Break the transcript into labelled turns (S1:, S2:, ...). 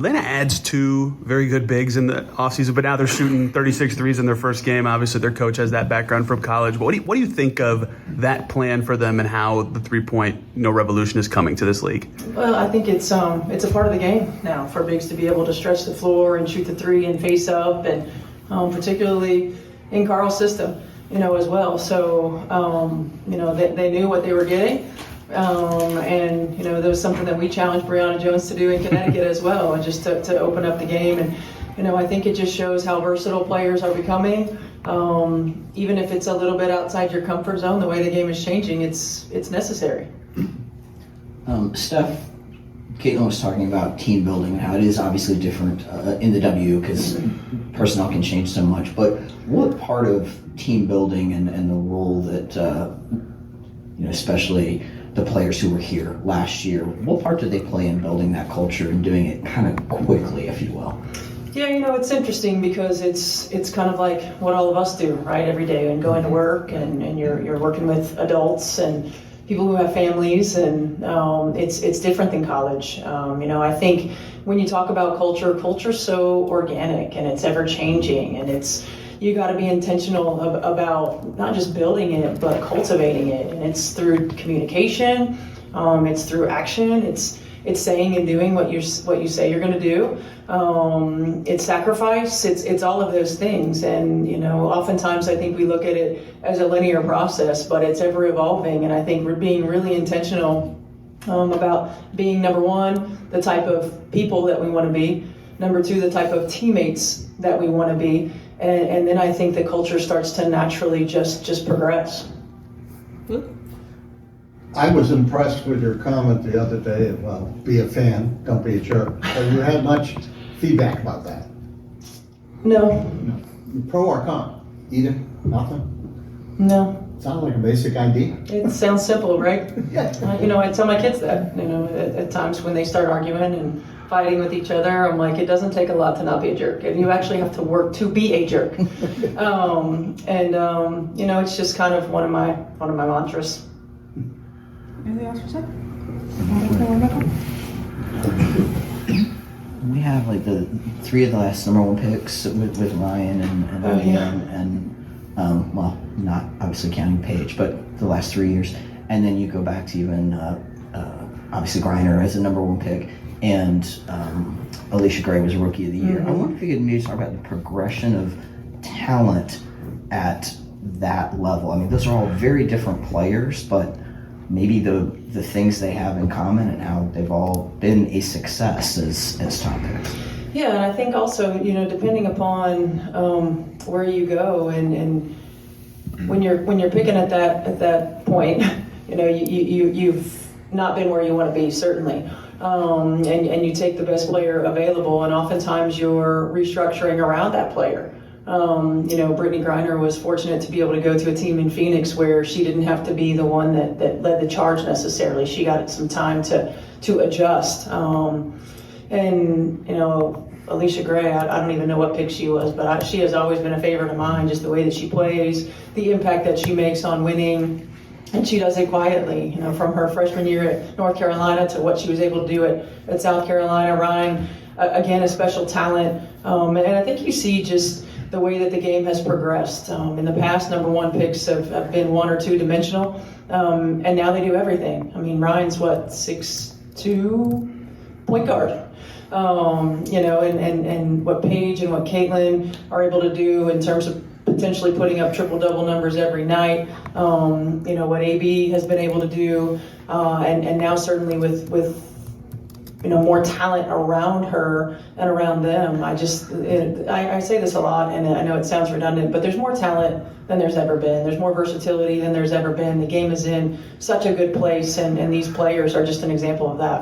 S1: Atlanta adds two very good bigs in the offseason, but now they're shooting 36 threes in their first game. Obviously, their coach has that background from college. But what do you think of that plan for them and how the three-point revolution is coming to this league?
S2: Well, I think it's a part of the game now for bigs to be able to stretch the floor and shoot the three and face up, and particularly in Carl's system, as well. So, they knew what they were getting. And that was something that we challenged Brianna Jones to do in Connecticut as well, and just to open up the game. And I think it just shows how versatile players are becoming. Even if it's a little bit outside your comfort zone, the way the game is changing, it's necessary.
S3: Steph, Caitlin was talking about team building and how it is obviously different in the W because personnel can change so much. But what part of team building and the role that especially the players who were here last year, what part did they play in building that culture and doing it kind of quickly, if you will?
S2: Yeah, it's interesting because it's kind of like what all of us do, right, every day, and going to work and you're working with adults and people who have families, and it's different than college. I think when you talk about culture's so organic and it's ever changing, and you got to be intentional about not just building it, but cultivating it. And it's through communication, it's through action, it's saying and doing what you say you're going to do. It's sacrifice. It's all of those things. And oftentimes I think we look at it as a linear process, but it's ever evolving. And I think we're being really intentional about being, number one, the type of people that we want to be. Number two, the type of teammates that we want to be. And then I think the culture starts to naturally just progress.
S4: I was impressed with your comment the other day of be a fan, don't be a jerk. Have you had much feedback about that?
S2: No.
S4: Pro or con? Either? Nothing?
S2: No.
S4: Sounds like a basic idea.
S2: It sounds simple, right?
S4: Yeah.
S2: I tell my kids that, at times when they start arguing and fighting with each other, I'm like, it doesn't take a lot to not be a jerk. And you actually have to work to be a jerk. It's just kind of one of my mantras.
S5: Anything else for Seth?
S3: We have like the three of the last number one picks with Ryan and well, not obviously counting Paige, but the last 3 years. And then you go back to even obviously Griner as a number one pick, and Alicia Gray was Rookie of the Year. I wonder if you could maybe talk about the progression of talent at that level. I mean, those are all very different players, but maybe the things they have in common and how they've all been a success as top picks.
S2: Yeah, and I think also, depending upon where you go and when you're picking at that point, you've not been where you want to be, certainly. And you take the best player available, and oftentimes you're restructuring around that player. Brittany Griner was fortunate to be able to go to a team in Phoenix where she didn't have to be the one that led the charge necessarily. She got some time to adjust. Alicia Gray, I don't even know what pick she was, but she has always been a favorite of mine, just the way that she plays, the impact that she makes on winning. And she does it quietly, from her freshman year at North Carolina to what she was able to do at South Carolina. Ryan, again, a special talent. And I think you see just the way that the game has progressed. In the past, number one picks have been one or two dimensional, and now they do everything. I mean, Ryan's 6'2" point guard. And what Paige and what Caitlin are able to do in terms of potentially putting up triple-double numbers every night. What AB has been able to do, and now certainly with more talent around her and around them. I say this a lot, and I know it sounds redundant, but there's more talent than there's ever been. There's more versatility than there's ever been. The game is in such a good place, and these players are just an example of that.